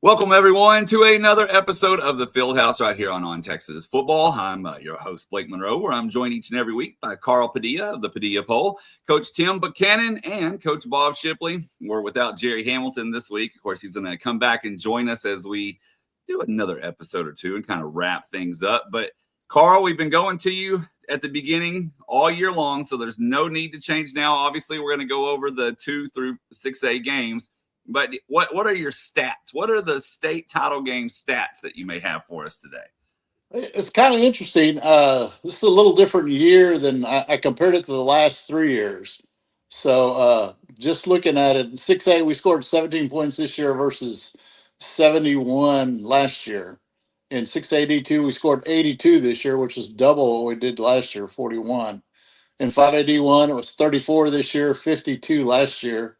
Welcome, everyone, to another episode of the Fieldhouse right here on Texas Football. I'm your host, Blake Munroe, where I'm joined each and every week by Carl Padilla of the Padilla Poll, Coach Tim Buchanan, and Coach Bob Shipley. We're without Jerry Hamilton this week. Of course, he's going to come back and join us as we do another episode or two and kind of wrap things up. But, Carl, we've been going to you at the beginning all year long, so there's no need to change now. Obviously, we're going to go over the 2 through 6A games. But what are your stats? What are the state title game stats that you may have for us today? It's kind of interesting. This is a little different year than I compared it to the last 3 years. So just looking at it, in 6A, we scored 17 points this year versus 71 last year. In 6A D2, we scored 82 this year, which is double what we did last year, 41. In 5A D1, it was 34 this year, 52 last year.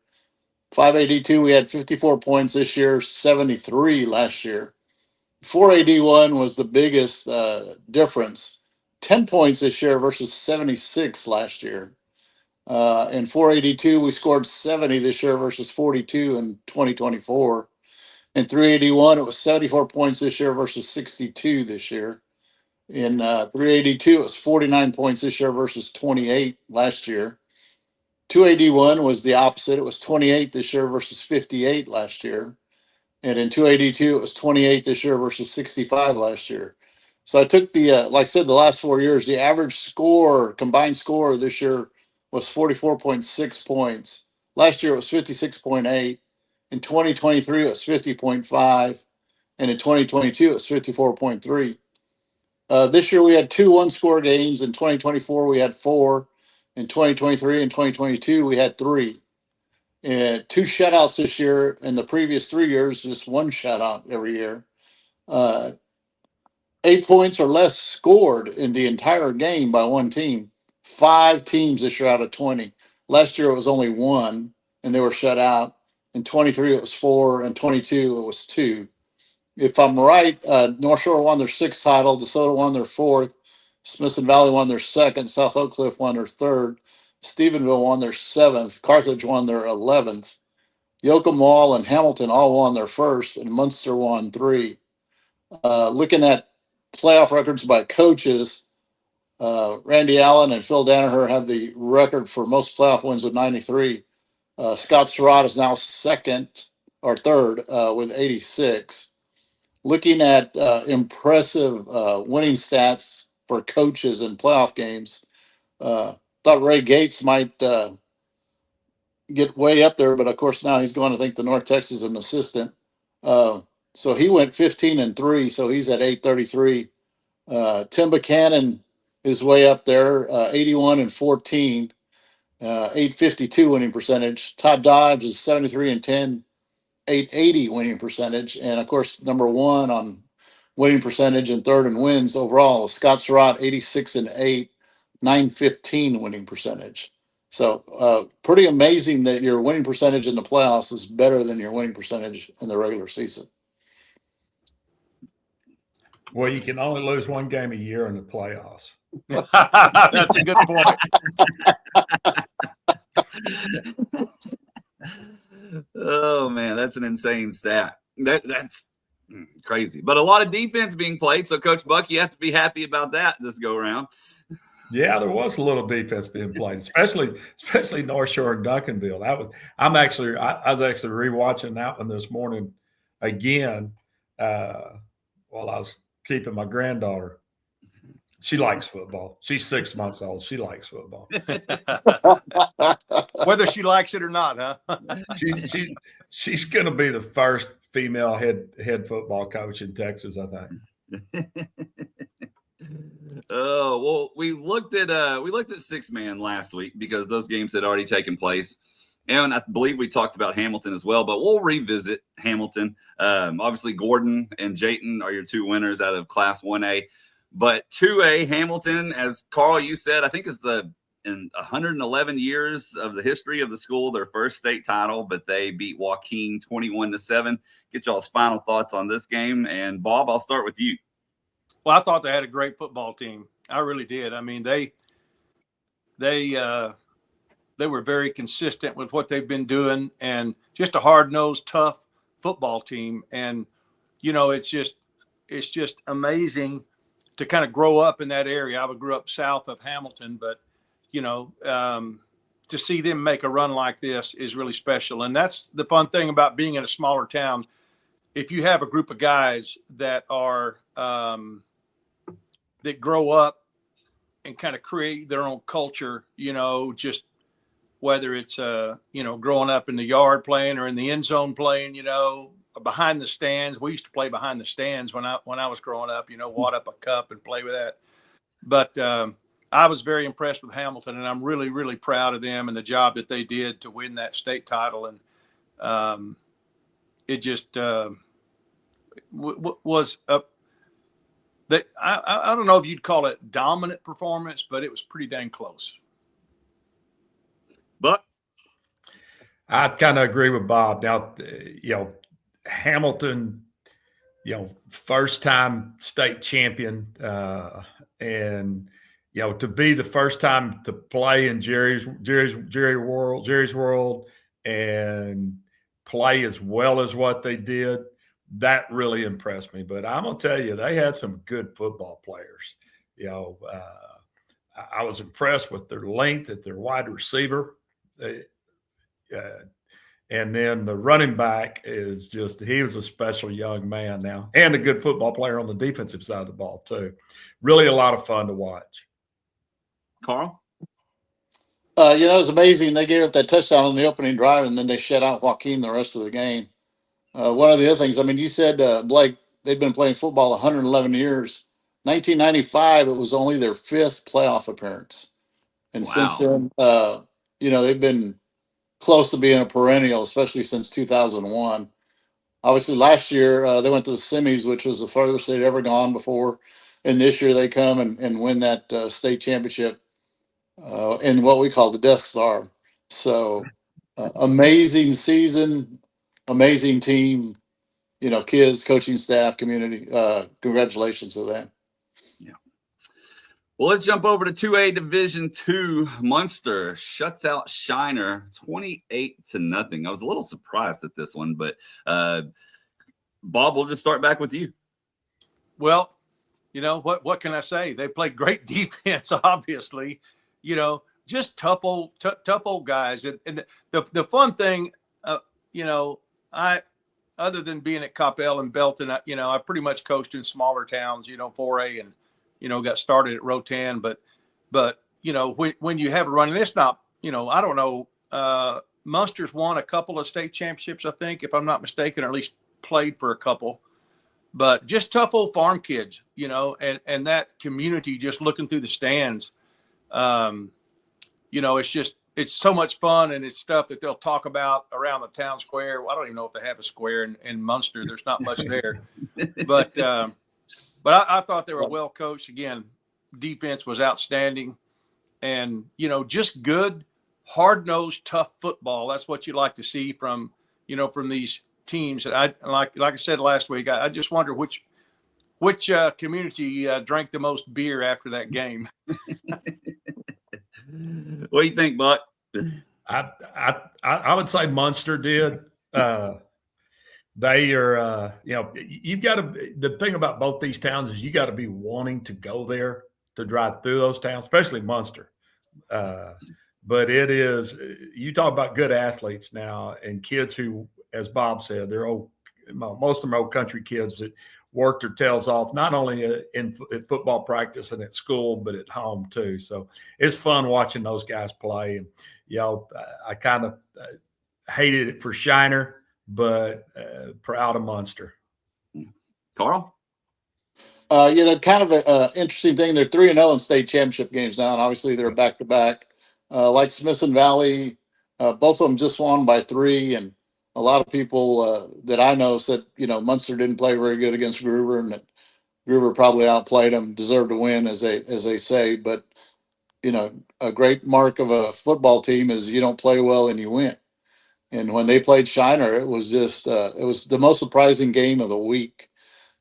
5AD2, we had 54 points this year, 73 last year. 4AD1 was the biggest difference, 10 points this year versus 76 last year. In 4AD2, we scored 70 this year versus 42 in 2024. In 3AD1, it was 74 points this year versus 62 this year. In 3AD2, it was 49 points this year versus 28 last year. 2AD1 was the opposite. It was 28 this year versus 58 last year. And in 2AD2, it was 28 this year versus 65 last year. So I took like I said, the last 4 years, the average score, combined score this year was 44.6 points. Last year, it was 56.8. In 2023, it was 50.5. And in 2022, it was 54.3. This year, we had 2 one-score games. In 2024, we had 4. In 2023 and 2022, we had 3. 2 shutouts this year. In the previous 3 years, just 1 shutout every year. 8 points or less scored in the entire game by one team. 5 teams this year out of 20. Last year, it was only 1, and they were shut out. In 23, it was 4, and 22, it was 2. If I'm right, North Shore won their 6th title. DeSoto won their 4th. Smithson Valley won their 2nd. South Oak Cliff won their 3rd. Stephenville won their 7th. Carthage won their 11th. Yoakum and Hamilton all won their 1st, and Munster won 3. Looking at playoff records by coaches, Randy Allen and Phil Danaher have the record for most playoff wins with 93. Scott Surratt is now 2nd or 3rd with 86. Looking at impressive winning stats for coaches in playoff games, thought Ray Gates might get way up there, but of course now he's going to think the North Texas an assistant. So he went 15-3, so he's at 833. Tim Buchanan is way up there, 81-14, 852 winning percentage. Todd Dodge is 73-10, 880 winning percentage, and of course number 1 on winning percentage and 3rd in wins overall. Scott Surratt, 86-8, 915 winning percentage. So pretty amazing that your winning percentage in the playoffs is better than your winning percentage in the regular season. Well, you can only lose 1 game a year in the playoffs. That's a good point. Oh, man, that's an insane stat. That's crazy. But a lot of defense being played, so Coach Buck, you have to be happy about that this go-around. Yeah, there was a little defense being played, especially North Shore and Duncanville. I was actually rewatching that one this morning again while I was keeping my granddaughter. She likes football. She's 6 months old. She likes football. Whether she likes it or not, huh? She's going to be the first female head football coach in Texas, I think. Oh, well, we looked at 6-man last week because those games had already taken place. And I believe we talked about Hamilton as well, but we'll revisit Hamilton. Obviously, Gordon and Jayton are your 2 winners out of Class 1A. But 2A, Hamilton, as Carl, you said, I think is in 111 years of the history of the school, their first state title, but they beat Joaquin 21-7. Get y'all's final thoughts on this game. And Bob, I'll start with you. Well, I thought they had a great football team. I really did. I mean, they were very consistent with what they've been doing, and just a hard-nosed, tough football team. And, it's just amazing to kind of grow up in that area. I grew up south of Hamilton, but, to see them make a run like this is really special. And that's the fun thing about being in a smaller town. If you have a group of guys that are, that grow up and kind of create their own culture, just whether it's, growing up in the yard playing or in the end zone playing, behind the stands. We used to play behind the stands when I was growing up, wad up a cup and play with that. But I was very impressed with Hamilton, and I'm really, really proud of them and the job that they did to win that state title. And it just was that I don't know if you'd call it dominant performance, but it was pretty dang close. But I kind of agree with Bob. Now, Hamilton, first time state champion, and to be the first time to play in Jerry's world and play as well as what they did, that really impressed me. But I'm gonna tell you, they had some good football players. I was impressed with their length at their wide receiver. And then the running back is he was a special young man now, and a good football player on the defensive side of the ball too. Really a lot of fun to watch. Carl? It was amazing. They gave up that touchdown on the opening drive, and then they shut out Joaquin the rest of the game. One of the other things, you said, Blake, they've been playing football 111 years. 1995, it was only their 5th playoff appearance. And since then, they've been close to being a perennial, especially since 2001. Obviously, last year, they went to the semis, which was the farthest they'd ever gone before. And this year, they come and win that state championship in what we call the Death Star. So, amazing season, amazing team, kids, coaching staff, community. Congratulations to them. Yeah. Well, let's jump over to 2A Division II. Munster shuts out Shiner 28-0. I was a little surprised at this one, but Bob, we'll just start back with you. Well, what can I say? They played great defense, obviously. Just tough old guys. And the fun thing, other than being at Coppell and Belton, I pretty much coached in smaller towns, 4A, and, got started at Row 10. But when you have a run, and it's not, I don't know, Munster's won a couple of state championships, I think, if I'm not mistaken, or at least played for a couple. But just tough old farm kids, and that community just looking through the stands. It's so much fun, and it's stuff that they'll talk about around the town square. Well, I don't even know if they have a square in Munster. There's not much there, but I thought they were well coached. Again, defense was outstanding, and just good, hard-nosed, tough football. That's what you like to see from these teams. And I like I said last week, I just wonder which community drank the most beer after that game. What do you think, Buck? I would say Munster did. They are, you've got to. The thing about both these towns is you got to be wanting to go there to drive through those towns, especially Munster. But it is. You talk about good athletes now and kids who, as Bob said, they're old. Most of them are old country kids that worked their tails off, not only in football practice and at school, but at home too. So it's fun watching those guys play. And, I kind of hated it for Shiner, but proud of Munster. Carl? Kind of an interesting thing. They're 3-0 in state championship games now, and obviously they're back-to-back. Like Smithson Valley, both of them just won by 3, and a lot of people that I know said, Munster didn't play very good against Gruber, and that Gruber probably outplayed them, deserved to win, as they say. But, a great mark of a football team is you don't play well and you win. And when they played Shiner, it was just it was the most surprising game of the week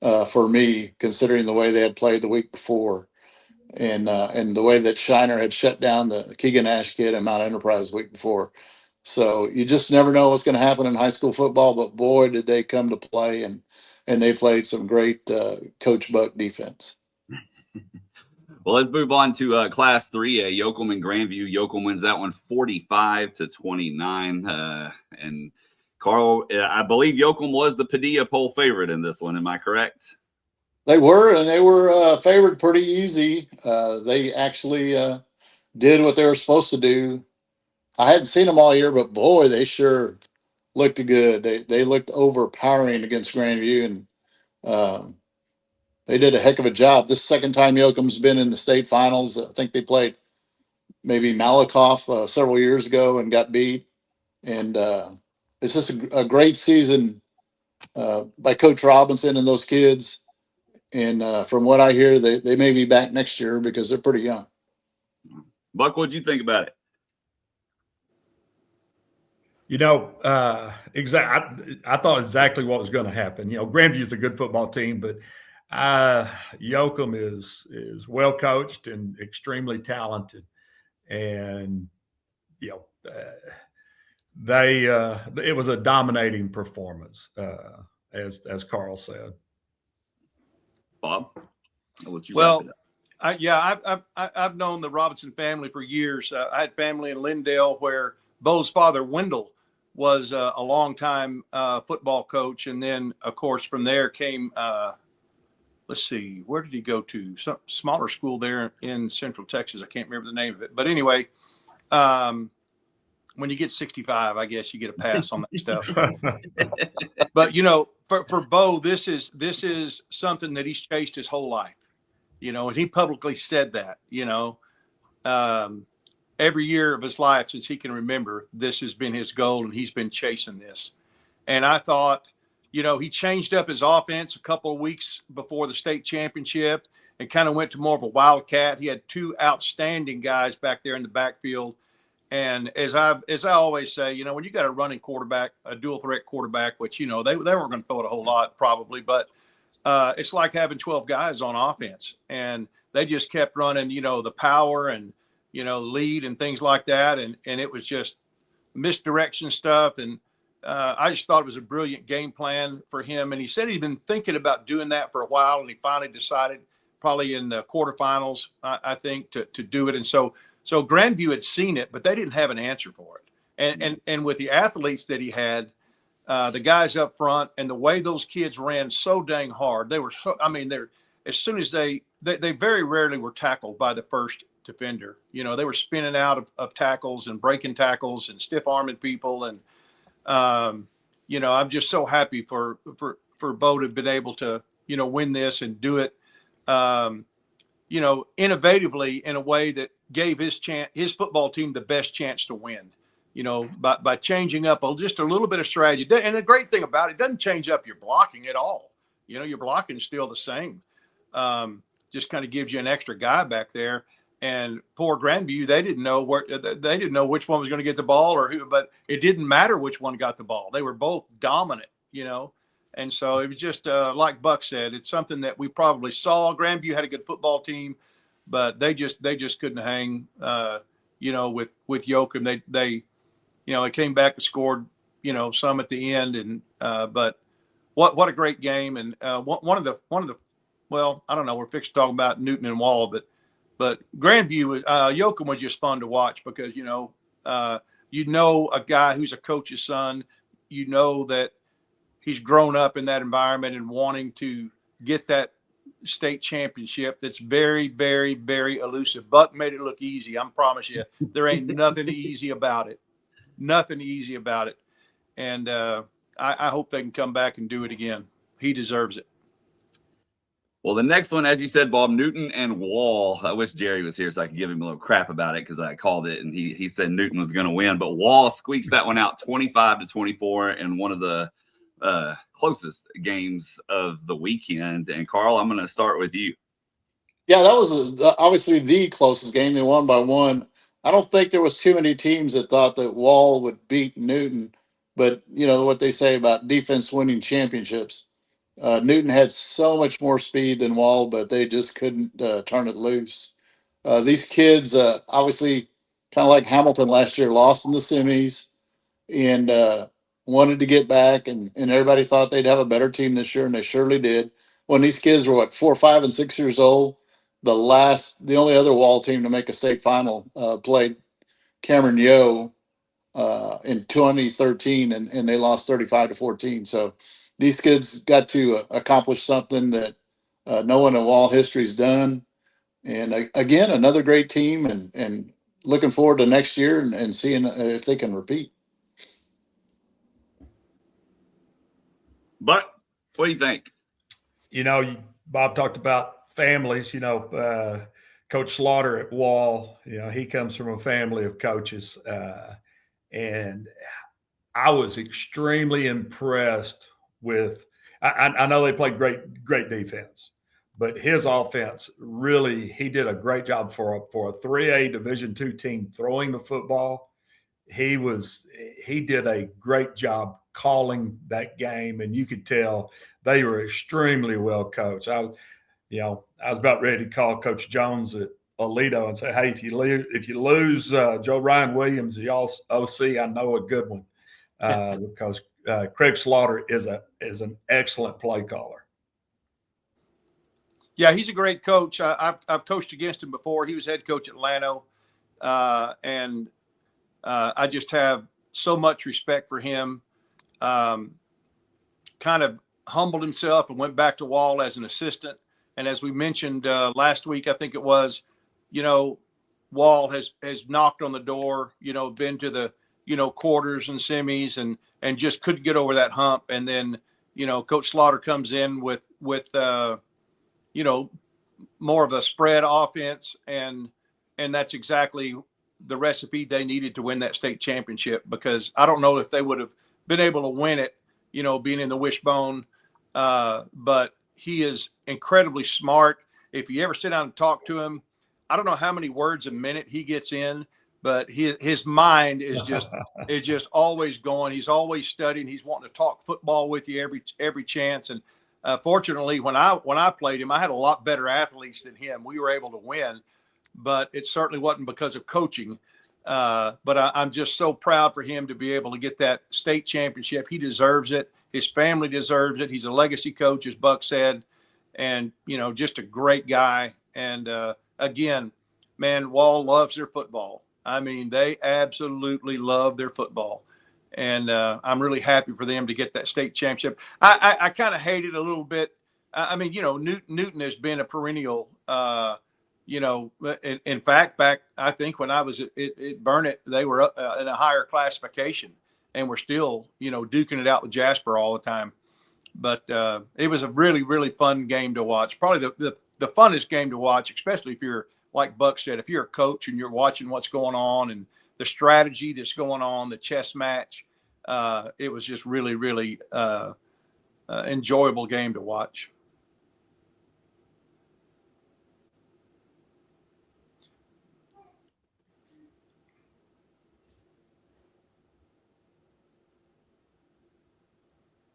for me, considering the way they had played the week before, and the way that Shiner had shut down the Keegan Ash kid and Mount Enterprise the week before. So you just never know what's going to happen in high school football. But boy, did they come to play, and they played some great Coach Buck defense. Well, let's move on to Class 3A, Yoakum and Grandview. Yoakum wins that one 45-29. And Carl, I believe Yoakum was the Padilla poll favorite in this one. Am I correct? They were favored pretty easy. They actually did what they were supposed to do. I hadn't seen them all year, but boy, they sure looked good. They looked overpowering against Grandview, and they did a heck of a job. This is the second time Yoakum's been in the state finals. I think they played maybe Malakoff several years ago and got beat. And it's just a great season by Coach Robinson and those kids. And from what I hear, they may be back next year because they're pretty young. Buck, what'd you think about it? You know, I thought exactly what was going to happen. You know, Grandview's a good football team, but Yoakum is well coached and extremely talented, and you know, it was a dominating performance, as Carl said. Bob, I'll let you. Well, I've known the Robinson family for years. I had family in Lindale where Bo's father, Wendell, was a longtime football coach. And then, of course, from there came, let's see, where did he go to? Some smaller school there in Central Texas. I can't remember the name of it. But anyway, when you get 65, I guess you get a pass on that stuff. But, you know, for Bo, this is something that he's chased his whole life, you know, and he publicly said that, you know. Every year of his life since he can remember, this has been his goal, and he's been chasing this. And I thought, you know, he changed up his offense a couple of weeks before the state championship and kind of went to more of a wildcat. He had two outstanding guys back there in the backfield. And as I always say, you know, when you got a running quarterback, a dual threat quarterback, which, you know, they weren't going to throw it a whole lot probably, but it's like having 12 guys on offense. And they just kept running, you know, the power and, you know, lead and things like that. And it was just misdirection stuff. And I just thought it was a brilliant game plan for him. And he said he'd been thinking about doing that for a while. And he finally decided probably in the quarterfinals, I think, to do it. And so Grandview had seen it, but they didn't have an answer for it. And with the athletes that he had, the guys up front and the way those kids ran so dang hard, they were so, I mean, they're, as soon as they very rarely were tackled by the first defender. You know, they were spinning out of tackles and breaking tackles and stiff arming people. And, you know, I'm just so happy for Bo to have been able to, you know, win this and do it, you know, innovatively in a way that gave his football team the best chance to win, you know, by changing up just a little bit of strategy. And the great thing about it doesn't change up your blocking at all. You know, your blocking is still the same. Just kind of gives you an extra guy back there. And poor Grandview, they didn't know which one was going to get the ball or who, but it didn't matter which one got the ball. They were both dominant, you know. And so it was just like Buck said, it's something that we probably saw. Grandview had a good football team, but they just couldn't hang, you know, with Yoakum. They, you know, they came back and scored, you know, some at the end. And but what a great game. And one of the well, I don't know, we're fixing to talk about Newton and Wall, but Grandview, Yoakum was just fun to watch because, you know, a guy who's a coach's son, you know that he's grown up in that environment and wanting to get that state championship. That's very, very, very elusive. Buck made it look easy. I promise you, there ain't nothing easy about it. Nothing easy about it. And I hope they can come back and do it again. He deserves it. Well, the next one, as you said, Bob, Newton and Wall. I wish Jerry was here so I could give him a little crap about it because I called it and he said Newton was going to win. But Wall squeaks that one out 25-24 in one of the closest games of the weekend. And Carl, I'm going to start with you. Yeah, that was obviously the closest game. They won by one. I don't think there was too many teams that thought that Wall would beat Newton. But, you know, what they say about defense winning championships. Newton had so much more speed than Wall, but they just couldn't turn it loose. These kids, obviously, kind of like Hamilton last year, lost in the semis. and wanted to get back, and everybody thought they'd have a better team this year, and they surely did. When these kids were 4, 5, and 6 years old, the only other Wall team to make a state final played Cameron Yo in 2013, and they lost 35-14. So these kids got to accomplish something that no one in Wall history's done. And again, another great team, and looking forward to next year and seeing if they can repeat. But what do you think? Bob talked about families. Coach Slaughter at Wall, he comes from a family of coaches. And I was extremely impressed with I know they played great defense, but his offense really, he did a great job for a 3A Division II team throwing the football. He did a great job calling that game, and you could tell they were extremely well coached. I was about ready to call Coach Jones at Aledo and say, hey, if you lose Joe Ryan Williams, the OC, I know a good one, because Craig Slaughter is an excellent play caller. Yeah, he's a great coach. I've coached against him before. He was head coach at Llano, and I just have so much respect for him. Kind of humbled himself and went back to Wall as an assistant. And as we mentioned last week, I think it was, Wall has knocked on the door, been to the, quarters and semis and just couldn't get over that hump. And then, Coach Slaughter comes in with more of a spread offense. And that's exactly the recipe they needed to win that state championship, because I don't know if they would have been able to win it, being in the wishbone. But he is incredibly smart. If you ever sit down and talk to him, I don't know how many words a minute he gets in, but his mind is just always going. He's always studying. He's wanting to talk football with you every chance. And fortunately, when I played him, I had a lot better athletes than him. We were able to win, but it certainly wasn't because of coaching. But I'm just so proud for him to be able to get that state championship. He deserves it. His family deserves it. He's a legacy coach, as Buck said, and, just a great guy. And again, man, Wall loves their football. I mean, they absolutely love their football. And I'm really happy for them to get that state championship. I kind of hate it a little bit. I mean, Newton has been a perennial, in fact, I think when I was at Burnett, they were in a higher classification and we're still, duking it out with Jasper all the time. But it was a really, really fun game to watch. Probably the funnest game to watch, especially if you're, like Buck said, if you're a coach and you're watching what's going on and the strategy that's going on, the chess match. It was just really, really enjoyable game to watch.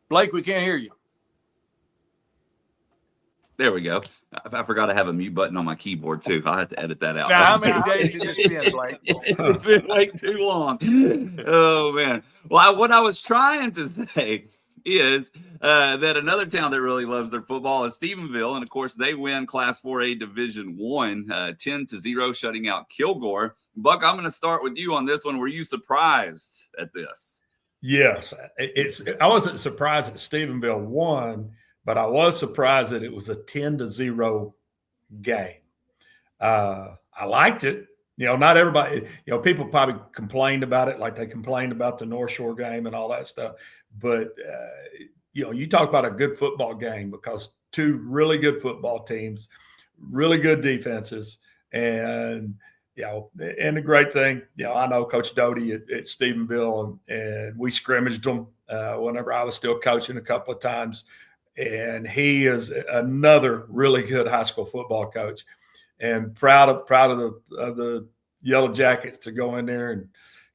Blake, we can't hear you. There we go. I forgot I have a mute button on my keyboard too. I'll have to edit that out. Now, how many days has this been, Blake? It's been way too long. Oh, man. Well, what I was trying to say is that another town that really loves their football is Stephenville. And, of course, they win Class 4A Division I 10-0, shutting out Kilgore. Buck, I'm going to start with you on this one. Were you surprised at this? Yes. I wasn't surprised that Stephenville won, but I was surprised that it was a 10-0 game. I liked it. Not everybody, people probably complained about it like they complained about the North Shore game and all that stuff. But, you talk about a good football game because two really good football teams, really good defenses. And, and the great thing, I know Coach Doty at Stephenville, and we scrimmaged them whenever I was still coaching a couple of times. And he is another really good high school football coach, and proud of the Yellow Jackets to go in there and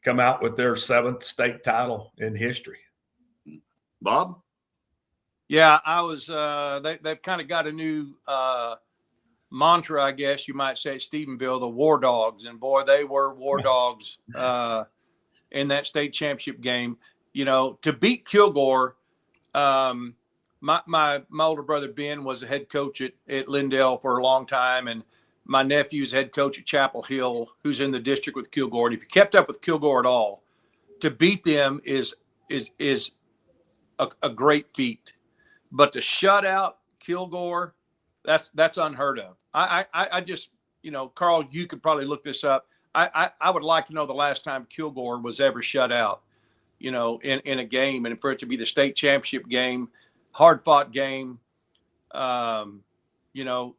come out with their 7th state title in history. Bob? Yeah, I was. They've kind of got a new mantra, I guess you might say, at Stephenville, the War Dogs, and boy, they were War Dogs in that state championship game. You know, to beat Kilgore, my older brother Ben was a head coach at Lindale for a long time, and my nephew's head coach at Chapel Hill, who's in the district with Kilgore. And if you kept up with Kilgore at all, to beat them is a great feat. But to shut out Kilgore, that's unheard of. I just, you know, Carl, you could probably look this up. I would like to know the last time Kilgore was ever shut out, you know, in a game, and for it to be the state championship game, hard fought game, you know,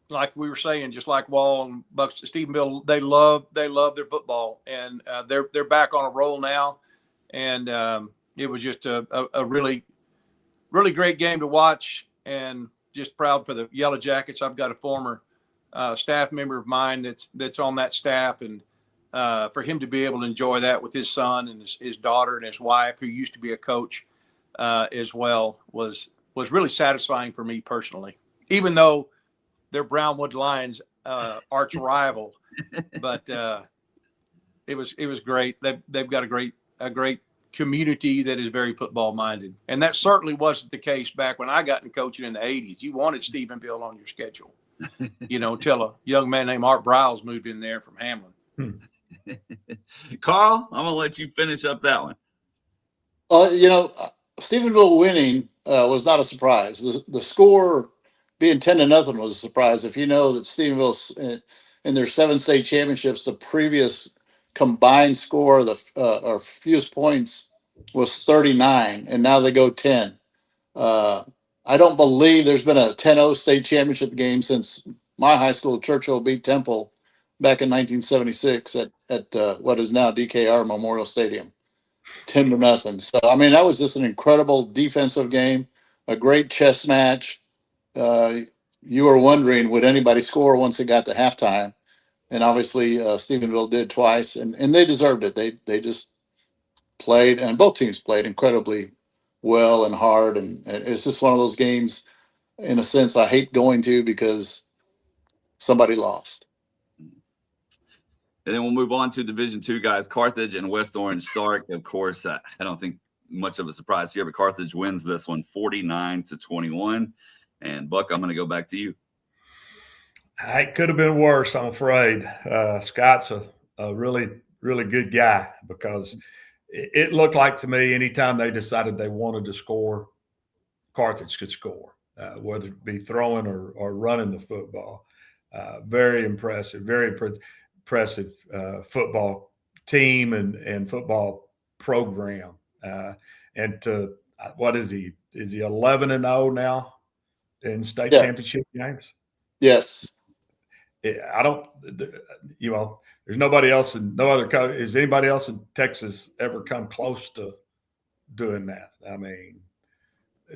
like we were saying, just like Wall and Bucks, Stephenville, they love their football, and they're back on a roll now, and it was just a really great game to watch, and just proud for the Yellow Jackets. I've got a former staff member of mine that's on that staff, and for him to be able to enjoy that with his son and his daughter and his wife, who used to be a coach as well, was really satisfying for me personally, even though they're Brownwood Lions arch rival. But it was great. They've got a great community that is very football minded, and that certainly wasn't the case back when I got in coaching in the 80s. You wanted Stephenville on your schedule, you know, until a young man named Art Briles moved in there from Hamlin. Carl, I'm gonna let you finish up that one. You know, Stephenville winning was not a surprise. The score being 10-0 was a surprise. If you know that Stephenville in their 7 state championships, the previous combined score or fewest points was 39, and now they go 10. I don't believe there's been a 10-0 state championship game since my high school, Churchill, beat Temple back in 1976 at what is now DKR Memorial Stadium, 10-0. So I mean, that was just an incredible defensive game, a great chess match. You were wondering, would anybody score once it got to halftime? And obviously, Stephenville did twice, and they deserved it. They just played, and both teams played incredibly well and hard. And it's just one of those games, in a sense, I hate going to because somebody lost. And then we'll move on to Division II guys, Carthage and West Orange Stark. Of course, I don't think much of a surprise here, but Carthage wins this one 49-21. And Buck, I'm going to go back to you. It could have been worse, I'm afraid. Scott's a really, really good guy, because it looked like to me anytime they decided they wanted to score, Carthage could score, whether it be throwing or running the football. Very impressive, impressive football team and football program. And to what is he? Is he 11-0 now in state championship games? Yes. I don't, you know, there's nobody else and no other coach. Is anybody else in Texas ever come close to doing that? I mean,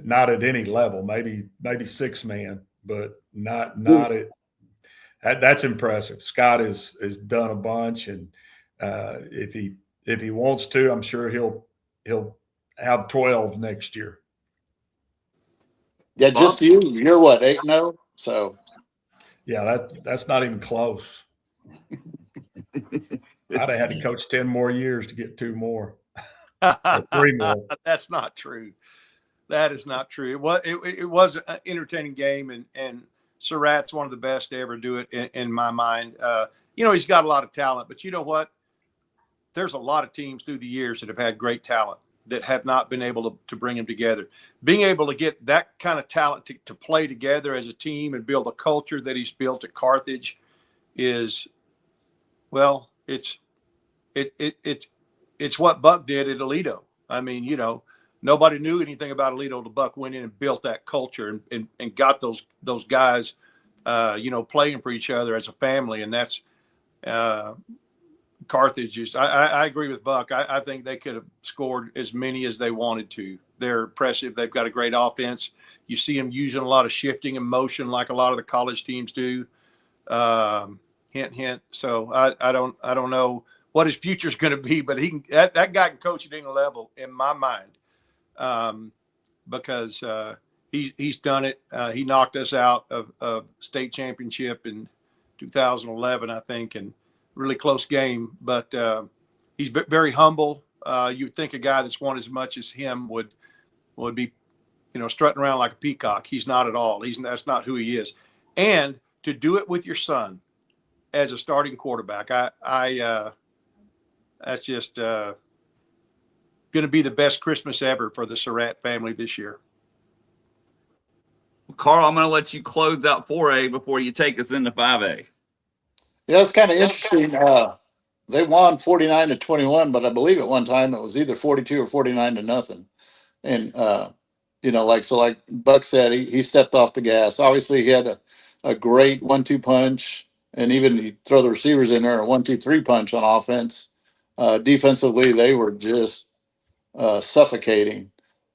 not at any level, maybe 6-man, but not at. That's impressive. Scott has done a bunch, and if he wants to, I'm sure he'll have 12 next year. Yeah, just you're what, 8-0? So yeah, that's not even close. I'd have had to coach 10 more years to get 2 more. Or 3 more. That's not true. That is not true. It was an entertaining game, and Surratt's one of the best to ever do it in my mind. You know, he's got a lot of talent, but you know what? There's a lot of teams through the years that have had great talent that have not been able to bring them together. Being able to get that kind of talent to play together as a team and build a culture that he's built at Carthage is, well, it's what Buck did at Aledo. I mean, you know, nobody knew anything about Aledo till Buck went in and built that culture and got those guys, you know, playing for each other as a family. And that's Carthage is, I agree with Buck. I think they could have scored as many as they wanted to. They're impressive. They've got a great offense. You see them using a lot of shifting and motion like a lot of the college teams do. Hint, hint. So I don't know what his future is going to be, but that guy can coach at any level in my mind, because he's done it. He knocked us out of state championship in 2011, I think, and really close game. But He's very humble. You'd think a guy that's won as much as him would be, strutting around like a peacock. He's not at all. That's not who he is. And to do it with your son as a starting quarterback, that's just going to be the best Christmas ever for the Surratt family this year. Carl, I'm going to let you close out 4A before you take us into 5A. Yeah, it's kind of interesting. They won 49-21, but I believe at one time it was either 42 or 49-0. And, like Buck said, he stepped off the gas. Obviously, he had a great 1-2 punch, and even you throw the receivers in there, a 1-2-3 punch on offense. Defensively, they were just suffocating.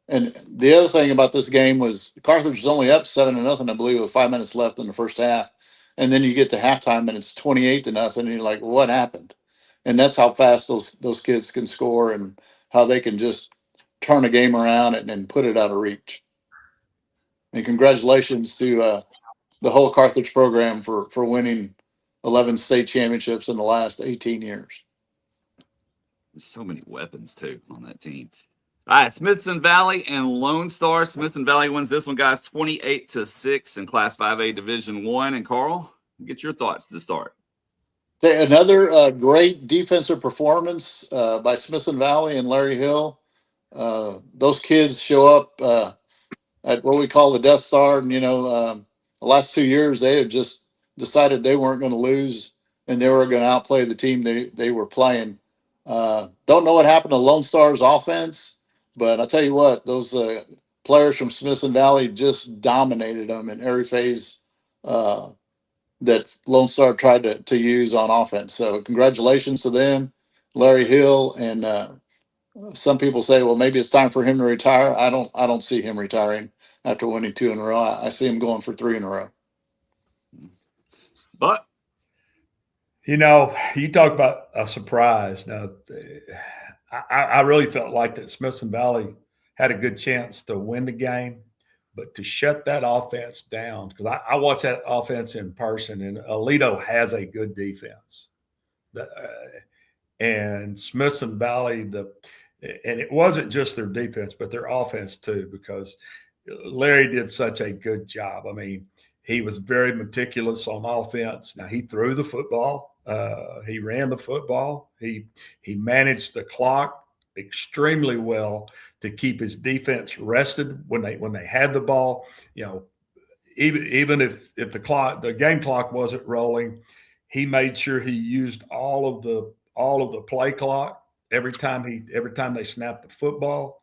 And the other thing about this game was Carthage was only up 7-0, I believe, with 5 minutes left in the first half. And then you get to halftime and it's 28-0, and you're like, what happened? And that's how fast those kids can score and how they can just turn a game around and put it out of reach. And congratulations to the whole Carthage program for winning 11 state championships in the last 18 years. There's so many weapons, too, on that team. All right, Smithson Valley and Lone Star. Smithson Valley wins this one, guys, 28-6 in Class 5A Division I. And Carl, get your thoughts to start. Another great defensive performance by Smithson Valley and Larry Hill. Those kids show up at what we call the Death Star. And, the last 2 years, they had just decided they weren't going to lose and they were going to outplay the team they were playing. Don't know what happened to Lone Star's offense, but I'll tell you what, those players from Smithson Valley just dominated them in every phase that Lone Star tried to use on offense. So congratulations to them, Larry Hill. And some people say, well, maybe it's time for him to retire. I don't see him retiring after winning 2 in a row. I see him going for 3 in a row. But you talk about a surprise. Now, I really felt like that Smithson Valley had a good chance to win the game. But to shut that offense down, because I watched that offense in person, and Alito has a good defense. And Smithson Valley, and it wasn't just their defense, but their offense too, because Larry did such a good job. I mean, he was very meticulous on offense. Now, he threw the football. He ran the football. He managed the clock extremely well to keep his defense rested when they had the ball. Even if the game clock wasn't rolling, he made sure he used all of the play clock every time they snapped the football.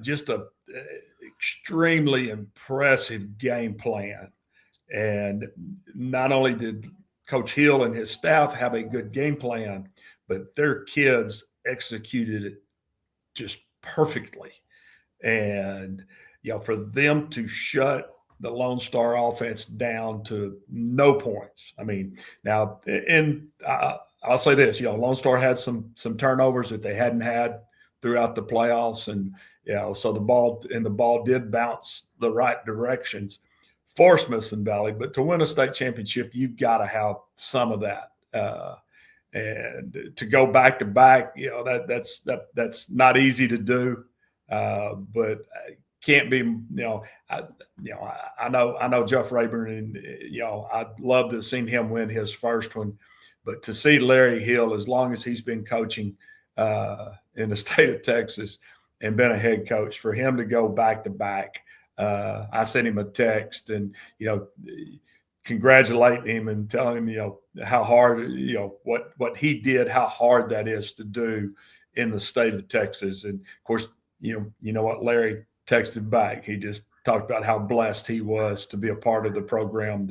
Just a extremely impressive game plan. And not only did Coach Hill and his staff have a good game plan, but their kids executed it just perfectly. And, for them to shut the Lone Star offense down to no points. I mean, now, and I'll say this, Lone Star had some turnovers that they hadn't had throughout the playoffs. And, so the ball did bounce the right directions for Smithson Valley. But to win a state championship, you've got to have some of that. And to go back to back, that's not easy to do, but can't be. I know Jeff Rayburn, and I'd love to have seen him win his first one, but to see Larry Hill, as long as he's been coaching in the state of Texas and been a head coach, for him to go back to back, I sent him a text and congratulating him and telling him, how hard, what he did, how hard that is to do in the state of Texas. And of course, you know what Larry texted back. He just talked about how blessed he was to be a part of the program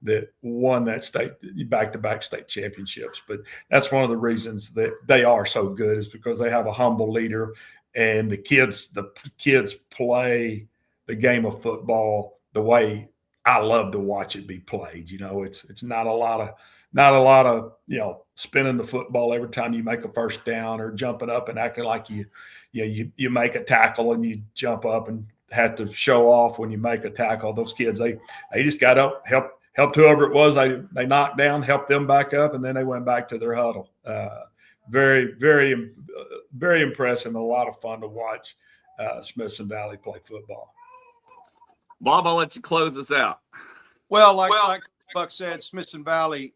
that won that state back-to-back state championships. But that's one of the reasons that they are so good, is because they have a humble leader, and the kids play the game of football the way I love to watch it be played. It's not a lot of spinning the football every time you make a first down, or jumping up and acting like you make a tackle and you jump up and have to show off when you make a tackle. Those kids, they just got up, helped whoever it was they knocked down, helped them back up, and then they went back to their huddle. very, very, very impressive and a lot of fun to watch Smithson Valley play football. Bob, I'll let you close this out. Well, like Buck said, Smithson Valley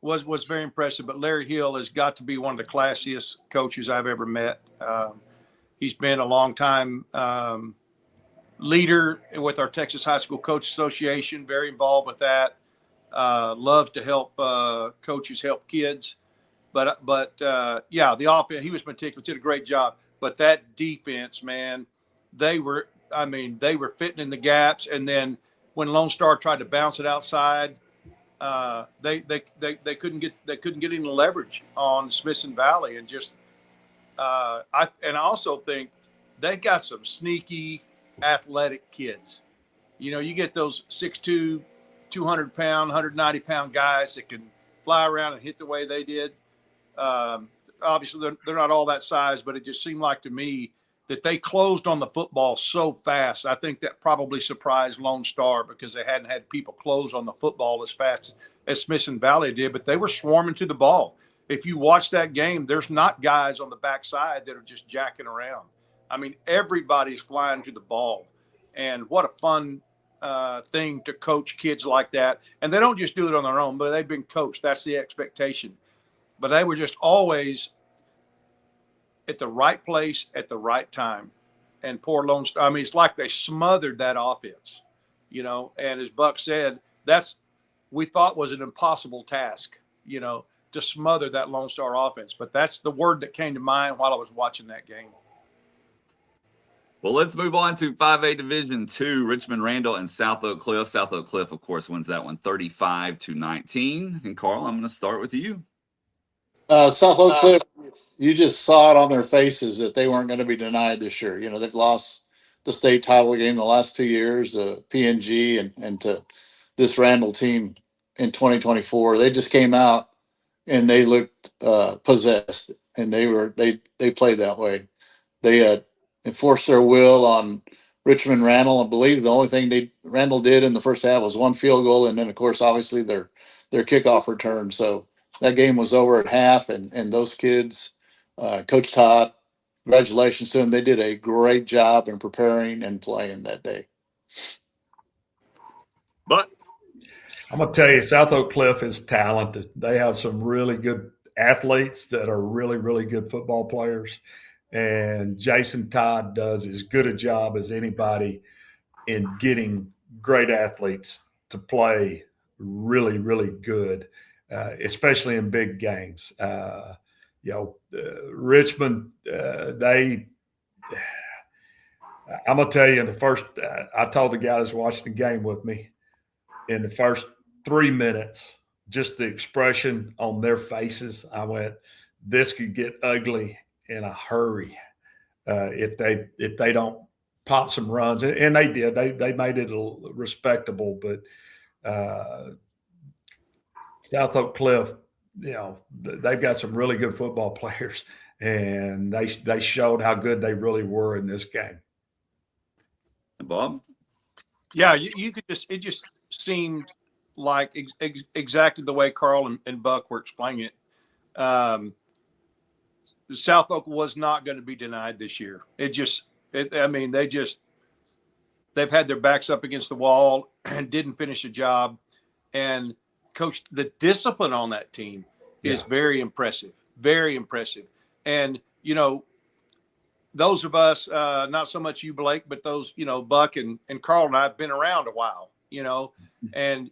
was very impressive, but Larry Hill has got to be one of the classiest coaches I've ever met. He's been a long time leader with our Texas High School Coach Association, very involved with that. Loves to help coaches help kids. But yeah, the offense, he was meticulous, did a great job. But that defense, man, they were fitting in the gaps. And then when Lone Star tried to bounce it outside, they couldn't get any leverage on Smithson Valley. And just I also think they got some sneaky athletic kids. You know, you get those 6'2", 200-pound, 190-pound guys that can fly around and hit the way they did. Obviously, they're not all that size, but it just seemed like to me that they closed on the football so fast. I think that probably surprised Lone Star because they hadn't had people close on the football as fast as Smithson Valley did, but they were swarming to the ball. If you watch that game, there's not guys on the backside that are just jacking around. I mean, everybody's flying to the ball. And what a fun thing to coach kids like that. And they don't just do it on their own, but they've been coached. That's the expectation. But they were just always at the right place at the right time. And poor Lone Star, I mean, it's like they smothered that offense, you know. And as Buck said, we thought was an impossible task, you know, to smother that Lone Star offense. But that's the word that came to mind while I was watching that game. Well, let's move on to 5A Division II, Richmond Randall and South Oak Cliff. South Oak Cliff, of course, wins that one 35-19. And Carl, I'm going to start with you. South Oak Cliff, you just saw it on their faces that they weren't going to be denied this year. You know, they've lost the state title game the last 2 years, PNG and to this Randall team in 2024. They just came out and they looked possessed, and they played that way. They enforced their will on Richmond Randall. I believe the only thing Randall did in the first half was one field goal, and then of course obviously their kickoff return. So that game was over at half, and those kids, Coach Todd, congratulations to them. They did a great job in preparing and playing that day. But I'm going to tell you, South Oak Cliff is talented. They have some really good athletes that are really, really good football players. And Jason Todd does as good a job as anybody in getting great athletes to play really, really good, especially in big games. Richmond, I'm going to tell you, in the first, I told the guy that's watching the game with me, in the first 3 minutes, just the expression on their faces, I went, this could get ugly in a hurry if they don't pop some runs. And they did. They made it respectable, but South Oak Cliff, you know, they've got some really good football players, and they showed how good they really were in this game. Bob? Yeah, you could it just seemed like exactly the way Carl and Buck were explaining it. South Oak was not going to be denied this year. They've had their backs up against the wall and didn't finish the job. And Coach, the discipline on that team is very impressive, very impressive. And, you know, those of us, not so much you, Blake, but those, you know, Buck and Carl and I have been around a while, you know, and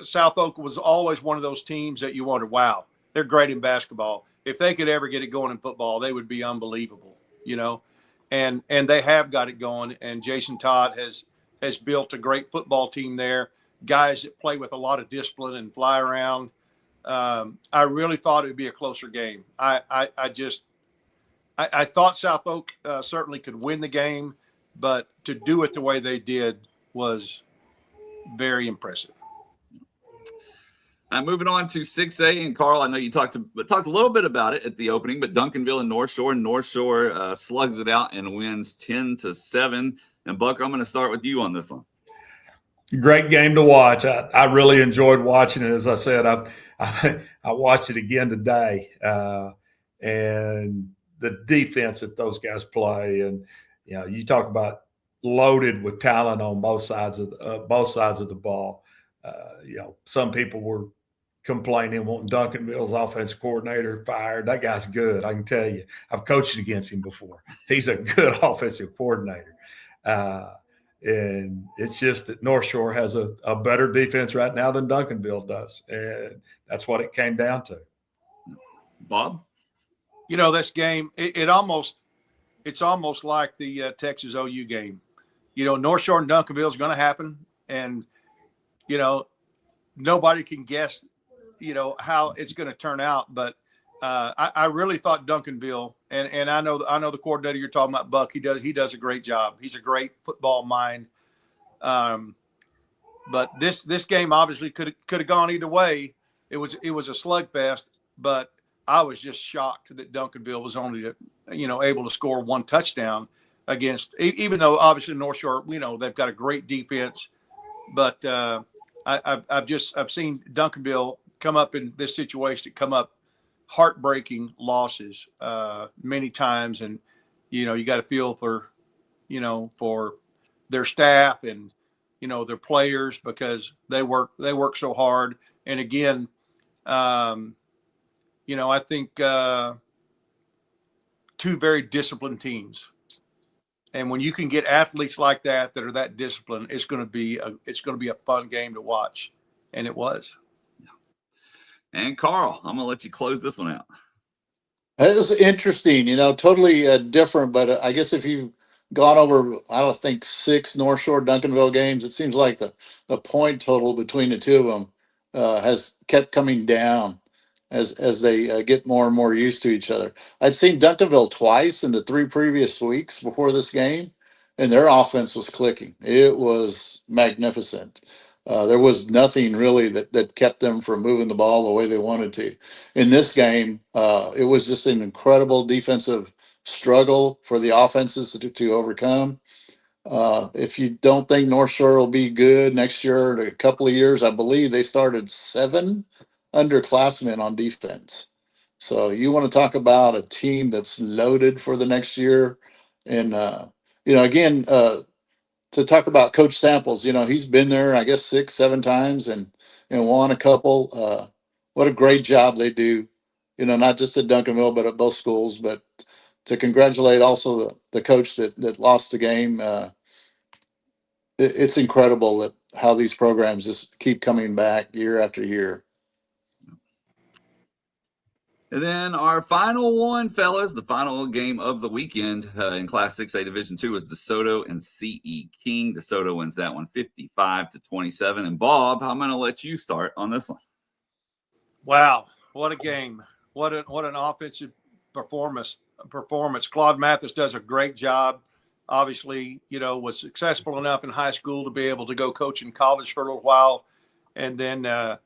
South Oak was always one of those teams that you wondered, wow, they're great in basketball. If they could ever get it going in football, they would be unbelievable, you know, and they have got it going. And Jason Todd has built a great football team there, guys that play with a lot of discipline and fly around. I really thought it would be a closer game. I thought South Oak certainly could win the game, but to do it the way they did was very impressive. Moving on to 6A, and Carl, I know you talked a little bit about it at the opening, but Duncanville and North Shore slugs it out and wins 10-7. And Buck, I'm going to start with you on this one. Great game to watch. I really enjoyed watching it. As I said, I watched it again today, and the defense that those guys play, and you talk about loaded with talent on both sides of the ball. Some people were complaining, wanting Duncanville's offensive coordinator fired. That guy's good. I can tell you. I've coached against him before. He's a good offensive coordinator. And it's just that North Shore has a better defense right now than Duncanville does. And that's what it came down to. Bob? This game, it's almost like the Texas OU game. North Shore and Duncanville is going to happen. And, nobody can guess, how it's going to turn out. But I really thought Duncanville, and I know the coordinator you're talking about, Buck. He does a great job. He's a great football mind. But this game obviously could have gone either way. It was a slugfest, but I was just shocked that Duncanville was only able to score one touchdown against, even though obviously North Shore, they've got a great defense, but I've seen Duncanville come up in this situation, heartbreaking losses many times, and you got to feel for their staff and their players, because they work so hard. And again, I think two very disciplined teams, and when you can get athletes like that are that disciplined, it's going to be a fun game to watch, and it was. And Carl, I'm going to let you close this one out. It was interesting, totally different. But I guess if you've gone over, I don't think 6 North Shore Duncanville games, it seems like the point total between the two of them has kept coming down as they get more and more used to each other. I'd seen Duncanville twice in the 3 previous weeks before this game, and their offense was clicking. It was magnificent. There was nothing really that kept them from moving the ball the way they wanted to. In this game, it was just an incredible defensive struggle for the offenses to overcome. If you don't think North Shore will be good next year or a couple of years, I believe they started 7 underclassmen on defense. So you want to talk about a team that's loaded for the next year. And, again, to talk about Coach Samples, he's been there, I guess, 6, 7 times and won a couple. What a great job they do, not just at Duncanville, but at both schools. But to congratulate also the coach that lost the game. It's incredible that how these programs just keep coming back year after year. And then our final one, fellas, the final game of the weekend in Class 6A Division II was DeSoto and C.E. King. DeSoto wins that one 55-27. And Bob, I'm going to let you start on this one. Wow, what a game! What an offensive performance! Claude Mathis does a great job. Obviously, was successful enough in high school to be able to go coach in college for a little while, and then.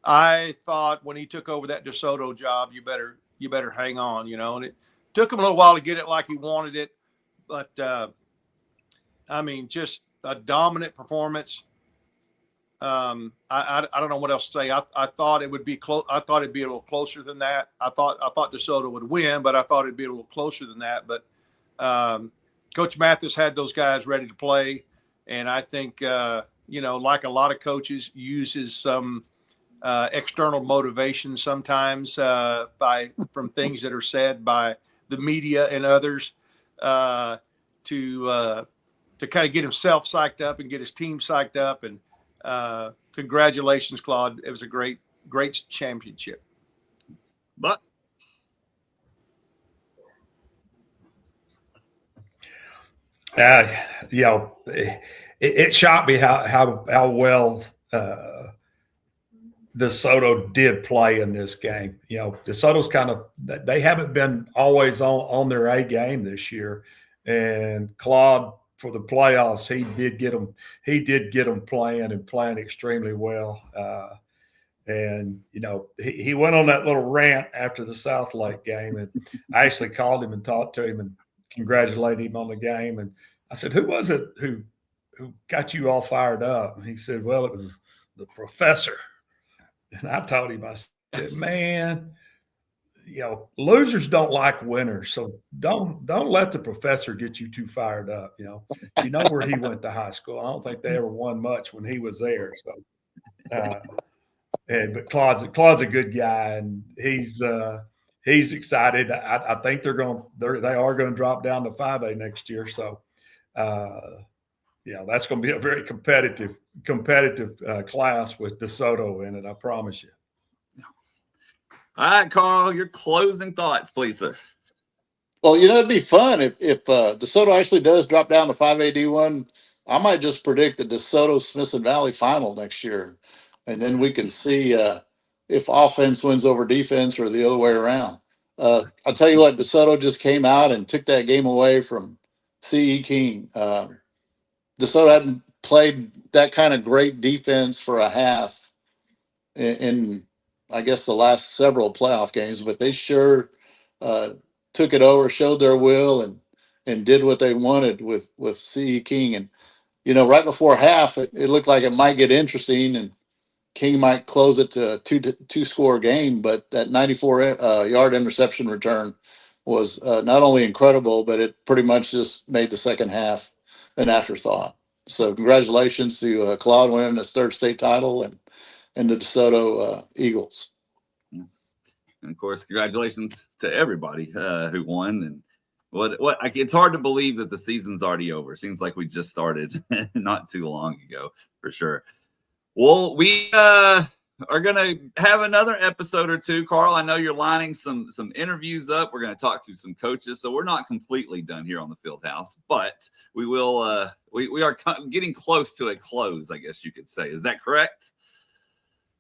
I thought when he took over that DeSoto job, you better hang on, and it took him a little while to get it like he wanted it. But, just a dominant performance. I don't know what else to say. I thought it would be close. I thought it'd be a little closer than that. I thought DeSoto would win, but I thought it'd be a little closer than that. But Coach Mathis had those guys ready to play. And I think, like a lot of coaches, uses some – external motivation sometimes from things that are said by the media and others to kind of get himself psyched up and get his team psyched up. And congratulations, Claude. It was a great championship. But it shocked me how well DeSoto did play in this game. DeSoto's they haven't been always on their A game this year. And Claude, for the playoffs, he did get them playing extremely well. And he went on that little rant after the South Lake game, and I actually called him and talked to him and congratulated him on the game. And I said, who was it who who got you all fired up? And he said, well, it was the professor. And I told him, I said, man, losers don't like winners. So don't let the professor get you too fired up. You know where he went to high school. I don't think they ever won much when he was there. So, but Claude's a good guy, and he's excited. I think they are going to drop down to 5A next year. So, that's going to be a very competitive class with DeSoto in it. I promise you. All right, Carl, your closing thoughts, please, sir. Well, it'd be fun if DeSoto actually does drop down to 5A D1. I might just predict the DeSoto Smithson Valley final next year, and then we can see if offense wins over defense or the other way around. I'll tell you what, DeSoto just came out and took that game away from C.E. King. DeSoto hadn't played that kind of great defense for a half in I guess the last several playoff games, but they sure took it over, showed their will, and did what they wanted with C.E. King. And right before half, it looked like it might get interesting, and King might close it to a two score game. But that 94 yard interception return was not only incredible, but it pretty much just made the second half an afterthought. So congratulations to Claude winning his third state title and the DeSoto Eagles. And of course, congratulations to everybody who won. And it's hard to believe that the season's already over. Seems like we just started not too long ago, for sure. Well, we are going to have another episode or two. Carl, I know you're lining some interviews up. We're going to talk to some coaches. So we're not completely done here on the Field House, but we will. We are getting close to a close, I guess you could say. Is that correct?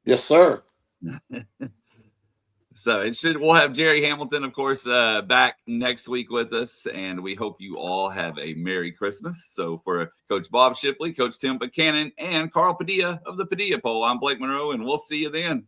Yes, sir. So we'll have Jerry Hamilton, of course, back next week with us, and we hope you all have a Merry Christmas. So for Coach Bob Shipley, Coach Tim Buchanan, and Carl Padilla of the Padilla Poll, I'm Blake Munroe, and we'll see you then.